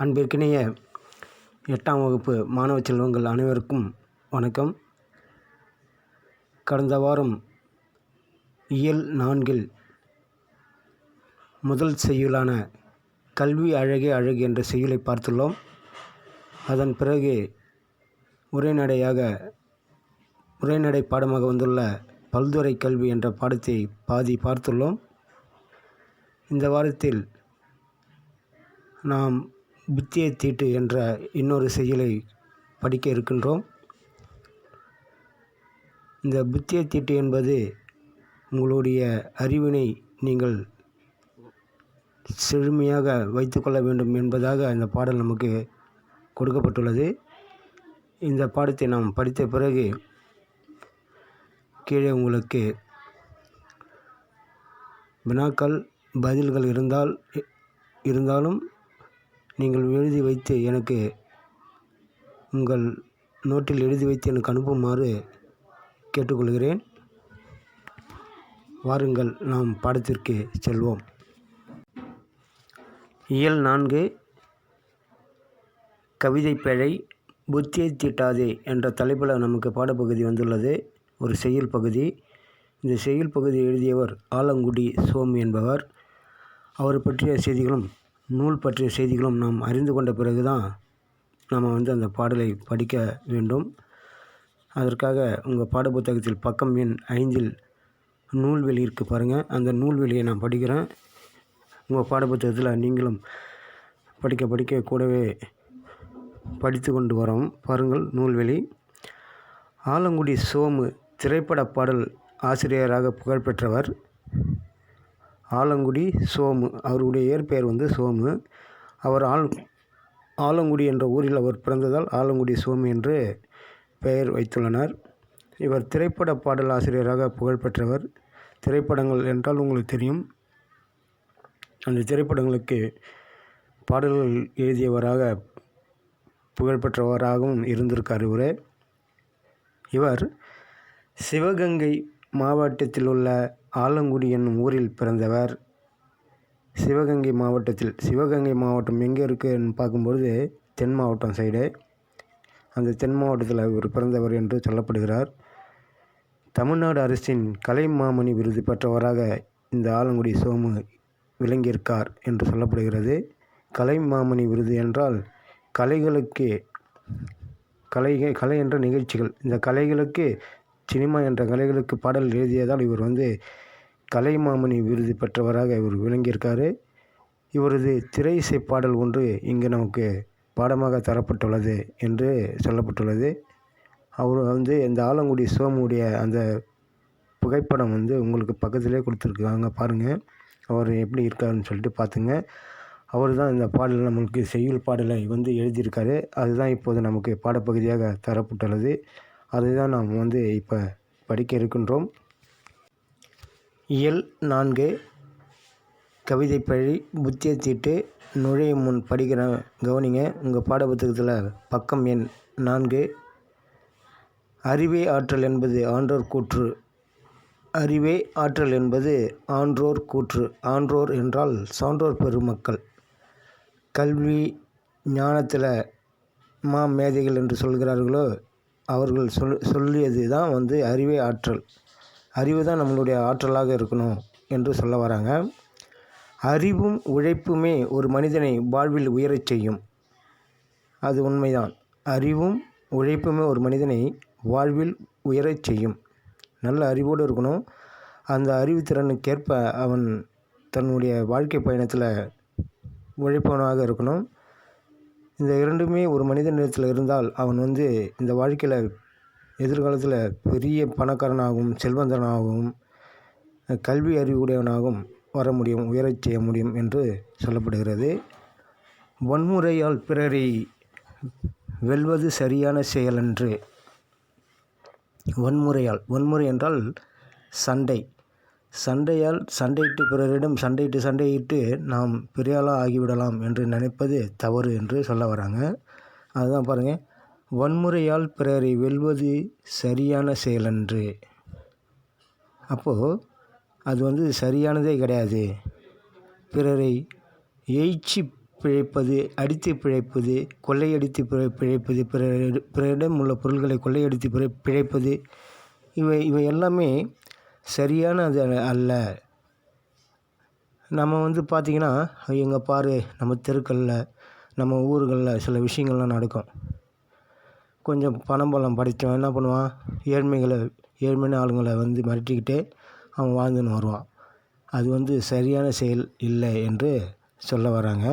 அன்பிற்கினிய 8ஆம் வகுப்பு மாணவ செல்வங்கள் அனைவருக்கும் வணக்கம். கடந்த வாரம் இயல் 4 முதல் செய்யுளான கல்வி அழகே அழகு என்ற செய்யுளை பார்த்துள்ளோம். அதன் பிறகு உரைநடை பாடமாக வந்துள்ள பல்துறை கல்வி என்ற பாடத்தை பாதி பார்த்துள்ளோம். இந்த வாரத்தில் நாம் புத்தியை தீட்டு என்ற இன்னொரு செய்யுளை படிக்க இருக்கின்றோம். இந்த புத்தியை தீட்டு என்பது உங்களுடைய அறிவினை நீங்கள் செழுமையாக வைத்துக்கொள்ள வேண்டும் என்பதாக இந்த பாடல் நமக்கு கொடுக்கப்பட்டுள்ளது. இந்த பாடத்தை நாம் படித்த பிறகு கீழே உங்களுக்கு வினாக்கள் பதில்கள் இருந்தாலும் நீங்கள் எழுதி வைத்து எனக்கு உங்கள் நோட்டில் எழுதி வைத்து எனக்கு அனுப்புமாறு கேட்டுக்கொள்கிறேன். வாருங்கள், நாம் பாடத்திற்கு செல்வோம். இயல் 4 கவிதை பிழை புத்தியை தீட்டாதே என்ற தலைப்பில் நமக்கு பாடப்பகுதி வந்துள்ளது. ஒரு செய்யுள் பகுதி. இந்த செய்யுள் பகுதி எழுதியவர் ஆலங்குடி சோமு என்பவர். அவர் பற்றிய செய்திகளும் நூல் பற்றிய செய்திகளும் நாம் அறிந்து கொண்ட பிறகு தான் நாம் அந்த பாடலை படிக்க வேண்டும். அதற்காக உங்கள் பாடப்புத்தகத்தில் பக்கம் எண் 5 நூல்வெளி இருக்குது பாருங்கள். அந்த நூல்வெளியை நான் படிக்கிறேன். உங்கள் பாடப்புத்தகத்தில் நீங்களும் படிக்க கூடவே படித்து கொண்டு வரோம். பாருங்கள், நூல்வெளி. ஆலங்குடி சோமு திரைப்பட பாடல் ஆசிரியராக புகழ்பெற்றவர். ஆலங்குடி சோமு, அவருடைய இயற்பெயர் சோமு. அவர் ஆலங்குடி என்ற ஊரில் அவர் பிறந்ததால் ஆலங்குடி சோமு என்று பெயர் வைத்துள்ளனர். இவர் திரைப்பட பாடல் ஆசிரியராக புகழ்பெற்றவர். திரைப்படங்கள் என்றால் உங்களுக்கு தெரியும். அந்த திரைப்படங்களுக்கு பாடல்கள் எழுதியவராக புகழ்பெற்றவராகவும் இருந்திருக்கார் இவர் சிவகங்கை மாவட்டத்தில் உள்ள ஆலங்குடி என்னும் ஊரில் பிறந்தவர். சிவகங்கை மாவட்டம் எங்கே இருக்குன்னு பார்க்கும்பொழுது தென் மாவட்டம் சைடு. அந்த தென் மாவட்டத்தில் இவர் பிறந்தவர் என்று சொல்லப்படுகிறார். தமிழ்நாடு அரசின் கலைமாமணி விருது பெற்றவராக இந்த ஆலங்குடி சோமு விளங்கியிருக்கார் என்று சொல்லப்படுகிறது. கலைமாமணி விருது என்றால் கலை என்ற நிகழ்ச்சிகள், இந்த கலைகளுக்கு சினிமா என்ற கலைகளுக்கு பாடல் எழுதியதால் இவர் கலைமாமணி விருது பெற்றவராக இவர் விளங்கியிருக்கார். இவரது திரை இசை பாடல் ஒன்று இங்கு நமக்கு பாடமாக தரப்பட்டுள்ளது என்று சொல்லப்பட்டுள்ளது. அவர் இந்த ஆலங்குடி சோமுடைய அந்த புகைப்படம் உங்களுக்கு பக்கத்திலே கொடுத்துருக்காங்க பாருங்கள். அவர் எப்படி இருக்காருன்னு சொல்லிட்டு பார்த்துங்க. அவர் தான் இந்த பாடல் நம்மளுக்கு செய்யுள் பாடலை எழுதியிருக்காரு. அதுதான் இப்போது நமக்கு பாடப்பகுதியாக தரப்பட்டுள்ளது. அதை தான் நாம் இப்போ படிக்க இருக்கின்றோம். இயல் 4 கவிதை பிழை புத்தியை தீட்டு. நுழையும் முன் படிக்கிற கவனிங்க. உங்கள் பாடப்புத்தகத்தில் பக்கம் எண் 4 அறிவே ஆற்றல் என்பது ஆன்றோர் கூற்று. அறிவே ஆற்றல் என்பது ஆன்றோர் கூற்று. ஆன்றோர் என்றால் சான்றோர் பெருமக்கள். கல்வி ஞானத்தில் மேதைகள் என்று சொல்கிறார்களோ அவர்கள் சொல்லியது தான் அறிவே ஆற்றல். அறிவு தான் நம்மளுடைய ஆற்றலாக இருக்கணும் என்று சொல்ல வராங்க. அறிவும் உழைப்புமே ஒரு மனிதனை வாழ்வில் உயரச் செய்யும். அது உண்மைதான். அறிவும் உழைப்புமே ஒரு மனிதனை வாழ்வில் உயரச் செய்யும். நல்ல அறிவோடு இருக்கணும். அந்த அறிவுத்திறனுக்கேற்ப அவன் தன்னுடைய வாழ்க்கை பயணத்தில் உழைப்பவனாக இருக்கணும். இந்த இரண்டுமே ஒரு மனிதனிடத்தில் இருந்தால் அவன் இந்த வாழ்க்கையில் எதிர்காலத்தில் பெரிய பணக்காரனாகவும் செல்வந்தனாகவும் கல்வி அறிவுடையவனாகவும் வர முடியும், உயரச் செய்ய முடியும் என்று சொல்லப்படுகிறது. வன்முறையால் பிறரை வெல்வது சரியான செயலன்று. வன்முறை என்றால் சண்டையிட்டு பிறரிடம் சண்டையிட்டு நாம் பெரியாளாக ஆகிவிடலாம் என்று நினைப்பது தவறு என்று சொல்ல வராங்க. அதுதான் பாருங்கள், வன்முறையால் பிறரை வெல்வது சரியான செயலன்று. அப்போது அது சரியானதே கிடையாது. பிறரை எய்ச்சி பிழைப்பது, அடித்து பிழைப்பது, கொள்ளையடித்து பிழைப்பது, பிறரிடம் உள்ள பொருள்களை கொள்ளையடித்து பிழைப்பது, இவை எல்லாமே சரியானது அல்ல. நம்ம பார்த்திங்கன்னா, எங்கே பாரு நம்ம தெருக்களில் நம்ம ஊர்களில் சில விஷயங்கள்லாம் நடக்கும். கொஞ்சம் பணம் பலம் படைத்தவன் என்ன பண்ணுவான், ஏழ்மையான ஆளுங்களை மிரட்டிக்கிட்டு அவன் வாழ்ந்துன்னு வருவான். அது சரியான செயல் இல்லை என்று சொல்ல வராங்க.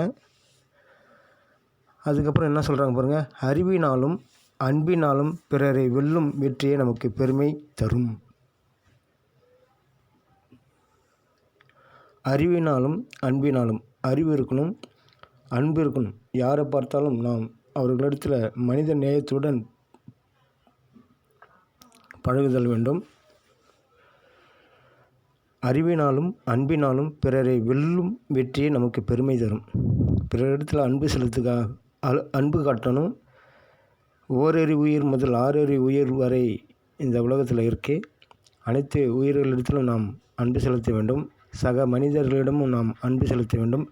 அதுக்கப்புறம் என்ன சொல்கிறாங்க பாருங்கள், அறிவினாலும் அன்பினாலும் பிறரை வெல்லும் வெற்றியே நமக்கு பெருமை தரும். அறிவினாலும் அன்பினாலும், அறிவு இருக்கணும், அன்பு இருக்கணும். யாரை பார்த்தாலும் நாம் அவர்களிடத்தில் மனித நேயத்துடன் பழகுதல் வேண்டும். அறிவினாலும் அன்பினாலும் பிறரை வெல்லும் வெற்றியே நமக்கு பெருமை தரும். பிறரிடத்தில் அன்பு காட்டணும். ஓரறி உயிர் முதல் 6 அறி உயிர் வரை இந்த உலகத்தில் இருக்கே, அனைத்து உயிர்களிடத்திலும் நாம் அன்பு செலுத்த வேண்டும். சக மனிதர்களிடமும் நாம் அன்பு செலுத்த வேண்டும்.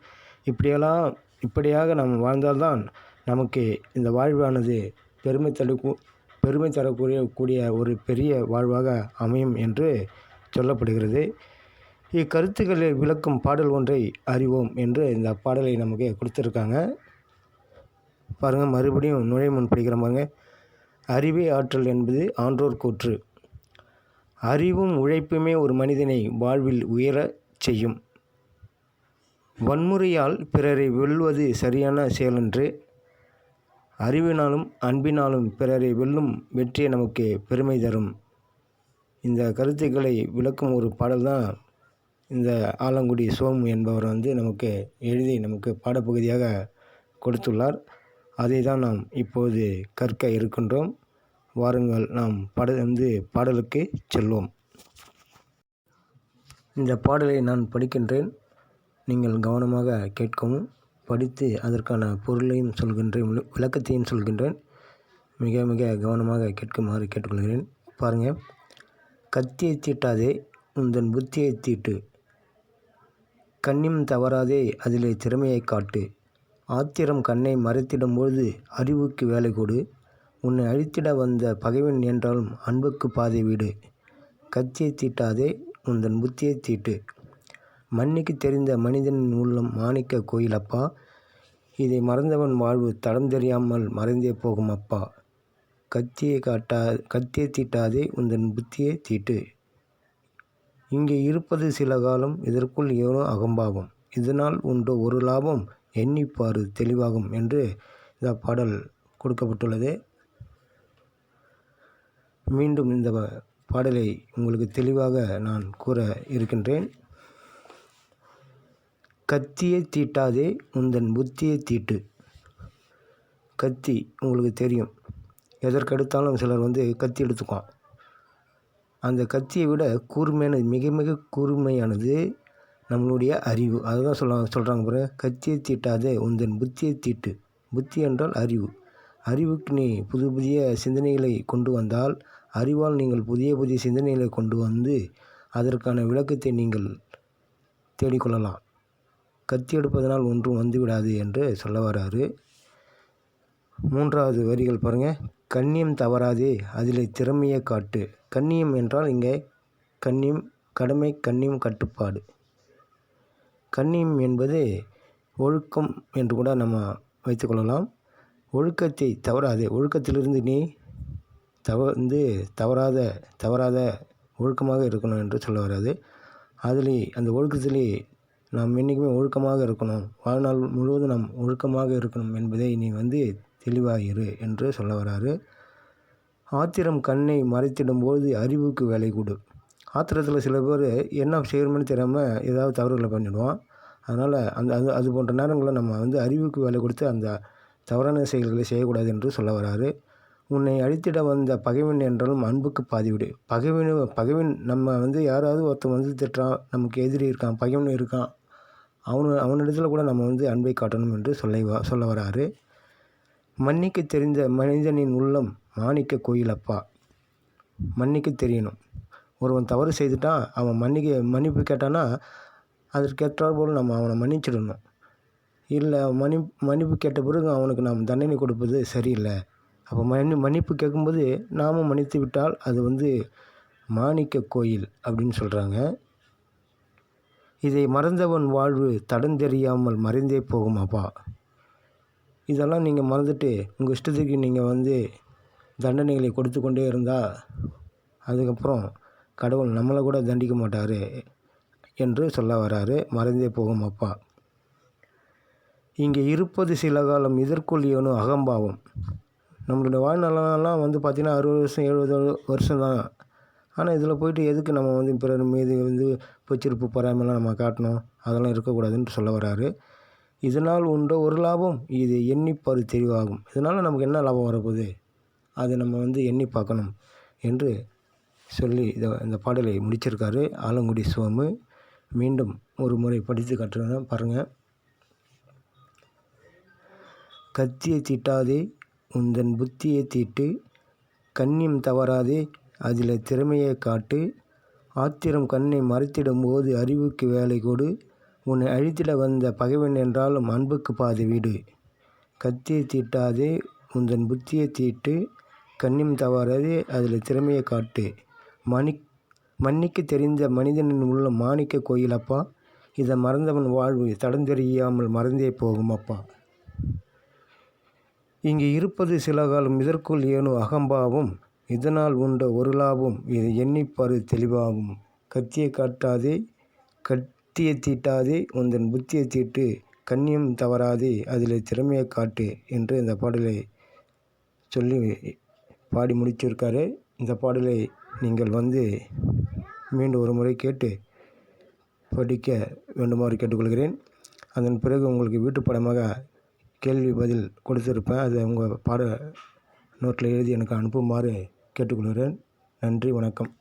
இப்படியாக நாம் வாழ்ந்தால்தான் நமக்கு இந்த வாழ்வானது பெருமை தரக்கூடிய ஒரு பெரிய வாழ்வாக அமையும் என்று சொல்லப்படுகிறது. இக்கருத்துக்களை விளக்கும் பாடல் ஒன்றை அறிவோம் என்று இந்த பாடலை நமக்கு கொடுத்துருக்காங்க. பாருங்கள், மறுபடியும் நுழைமுன் படிக்கிறோம் பாருங்கள். அறிவே ஆற்றல் என்பது ஆன்றோர் கூற்று. அறிவும் உழைப்புமே ஒரு மனிதனை வாழ்வில் உயரச் செய்யும். வன்முறையால் பிறரை வெல்வது சரியான செயலன்று. அறிவினாலும் அன்பினாலும் பிறரை வெல்லும் வெற்றியை நமக்கு பெருமை தரும். இந்த கருத்துக்களை விளக்கும் ஒரு பாடல் தான் இந்த ஆலங்குடி சோமு என்பவர் நமக்கு எழுதி நமக்கு பாடப்பகுதியாக கொடுத்துள்ளார். அதை தான் நாம் இப்போது கற்க இருக்கின்றோம். வாருங்கள், நாம் பாடலுக்கு செல்வோம். இந்த பாடலை நான் படிக்கின்றேன், நீங்கள் கவனமாக கேட்கவும், படித்து அதற்கான பொருளையும் சொல்கின்றேன், விளக்கத்தையும் சொல்கின்றேன். மிக மிக கவனமாக கேட்குமாறு கேட்டுக்கொள்கிறேன். பாருங்கள். கத்தியை தீட்டாதே உந்தன் புத்தியை தீட்டு, கண்ணியம் தவறாதே அதிலே திறமையை காட்டு. ஆத்திரம் கண்ணை மறைத்திடும்போது அறிவுக்கு வேலை கொடு. உன்னை அழித்திட வந்த பகைவன் என்றாலும் அன்புக்கு பாதை வீடு. கத்தியை தீட்டாதே உந்தன் புத்தியை தீட்டு, மன்னிக்கு தெரிந்த மனிதனின் உள்ளம் மாணிக்க கோயிலப்பா. இதை மறந்தவன் வாழ்வு தடம் தெரியாமல் மறைந்தே போகும் அப்பா. கத்தியை தீட்டாதே உந்தன் புத்தியை தீட்டு. இங்கே இருப்பது சில காலம், இதற்குள் ஏனோ அகம்பாவம். இதனால் உண்டோ ஒரு லாபம், எண்ணிப்பாரு தெளிவாகும் என்று இந்த பாடல் கொடுக்கப்பட்டுள்ளது. மீண்டும் இந்த பாடலை உங்களுக்கு தெளிவாக நான் கூற இருக்கின்றேன். கத்தியை தீட்டாதே உந்தன் புத்தியை தீட்டு. கத்தி உங்களுக்கு தெரியும், எதற்கெடுத்தாலும் சிலர் கத்தி எடுத்துக்குவான். அந்த கத்தியை விட கூர்மையானது, மிக மிக கூர்மையானது நம்மளுடைய அறிவு. அதை தான் சொல்கிறாங்க பாரு. கத்தியை தீட்டாதே உந்தன் புத்தியை தீட்டு. புத்தி என்றால் அறிவு. அறிவுக்கு நீ புதிய சிந்தனைகளை கொண்டு வந்தால், அறிவால் நீங்கள் புதிய சிந்தனைகளை கொண்டு வந்து அதற்கான விளக்கத்தை நீங்கள் தேடிக்கொள்ளலாம். கத்தி எடுப்பதனால் ஒன்றும் வந்துவிடாது என்று சொல்ல வராரு. 3வது வரிகள் பாருங்கள். கண்ணியம் தவறாதே அதிலே திறமையை காட்டு. கண்ணியம் என்றால் இங்கே கண்ணியம் கடமை, கண்ணியம் கட்டுப்பாடு. கண்ணியம் என்பது ஒழுக்கம் என்று கூட நம்ம வைத்துக்கொள்ளலாம். ஒழுக்கத்தை தவறாதே, ஒழுக்கத்திலிருந்து நீ தவறாத ஒழுக்கமாக இருக்கணும் என்று சொல்ல வராது. அந்த ஒழுக்கத்திலே நாம் என்றைக்குமே ஒழுக்கமாக இருக்கணும், வாழ்நாள் முழுவதும் நாம் ஒழுக்கமாக இருக்கணும் என்பதை நீ தெளிவாயிரு என்று சொல்ல வராரு. ஆத்திரம் கண்ணை மறைத்திடும்போது அறிவுக்கு வேலை கொடு. ஆத்திரத்தில் சில பேர் என்ன செய்யணும்னு தெரியாமல் ஏதாவது தவறுகளை பண்ணிவிடுவான். அதனால் அது போன்ற நேரங்களில் நம்ம அறிவுக்கு வேலை கொடுத்து அந்த தவறான செயல்களை செய்யக்கூடாது என்று சொல்ல வராரு. உன்னை அழித்திட வந்த பகைவன் என்றாலும் அன்புக்கு பாதிவிடு. பகைவன் நம்ம யாராவது ஒருத்தன் திட்டுறான், நமக்கு எதிரி இருக்கான், பகைவன் இருக்கான், அவனிடத்தில் கூட நம்ம அன்பை காட்டணும் என்று சொல்ல வராரு. மன்னிக்க தெரிந்த மனிதனின் உள்ளம் மாணிக்க கோயிலப்பா. மன்னிக்க தெரியணும். ஒருவன் தவறு செய்துட்டான், அவன் மன்னிப்பு கேட்டானா அதற்கேற்றார் போல் நம்ம அவனை மன்னிச்சிடணும். இல்லை மன்னிப்பு கேட்ட பிறகு அவனுக்கு நாம் தண்டனை கொடுப்பது சரியில்லை. அப்போ மன்னிப்பு கேட்கும்போது நாமும் மன்னித்து விட்டால் அது வந்து மாணிக்க கோயில் அப்படின்னு சொல்கிறாங்க. இதை மறந்தவன் வாழ்வு தடந்தெரியாமல் மறைந்தே போகுமாப்பா. இதெல்லாம் நீங்கள் மறந்துட்டு உங்கள் இஷ்டத்துக்கு நீங்கள் வந்து தண்டனைகளை கொடுத்து கொண்டே இருந்தால் அதுக்கப்புறம் கடவுள் நம்மளை கூட தண்டிக்க மாட்டார் என்று சொல்ல வராரு. மறைந்தே போகும் அப்பா. இங்கே இருப்பது சில காலம் இதற்குள் ஏனோ அகம்பாவம். நம்மளுடைய வாழ்நாளெல்லாம் வந்து பார்த்திங்கன்னா 60 வருஷம் 70 வருஷம் தான். ஆனால் இதில் போயிட்டு எதுக்கு நம்ம வந்து பிறர் மீது வந்து பொச்சிருப்பு பொறாமைலாம் நம்ம காட்டணும், அதெல்லாம் இருக்கக்கூடாதுன்னு சொல்ல வராரு. இதனால் உண்ட ஒரு லாபம் இது எண்ணிப்பாரு தெளிவாகும். இதனால் நமக்கு என்ன லாபம் வரப்போகுது, அதை நம்ம வந்து எண்ணி பார்க்கணும் என்று சொல்லி இந்த பாடலை முடிச்சிருக்காரு ஆலங்குடி சோமு. மீண்டும் ஒரு முறை படித்து காட்டுறேன் பாருங்கள். கத்தியை தீட்டாதே உந்தன் புத்தியை தீட்டு, கண்ணியம் தவறாதே அதில் திறமையை காட்டு, ஆத்திரம் கண்ணை மறைத்திடும் போது அறிவுக்கு வேலை கொடு, உன்னை அழித்திட வந்த பகைவன் என்றாலும் அன்புக்கு பாதை வீடு. கத்தியை தீட்டாதே உந்தன் புத்தியை தீட்டு, கண்ணியம் தவறாதே அதில் திறமையை காட்டு, மன்னிக்க தெரிந்த மனிதனின் உள்ள மாணிக்க கோயிலப்பா, இதை மறந்தவன் வாழ்வு தடந்தெரியாமல் மறந்தே போகும் அப்பா. இங்கே இருப்பது சில காலம் இதற்குள் ஏனோ அகம்பாவம், இதனால் உண்ட ஒரு லாபம் இது எண்ணிப்பாரு தெளிவாகும். கத்தியை தீட்டாதே உந்தன் புத்தியை தீட்டு, கண்ணியம் தவறாதே அதில் திறமையை காட்டு என்று இந்த பாடலை சொல்லி பாடி முடிச்சிருக்காரு. இந்த பாடலை நீங்கள் வந்து மீண்டும் ஒரு முறை கேட்டு படிக்க வேண்டுமாறு கேட்டுக்கொள்கிறேன். அதன் பிறகு உங்களுக்கு வீட்டு பாடமாக கேள்வி பதில் கொடுத்துருப்பேன். அதை உங்கள் பாட நோட்டில் எழுதி எனக்கு அனுப்புமாறு கேட்டுக்கொள்கிறேன். நன்றி, வணக்கம்.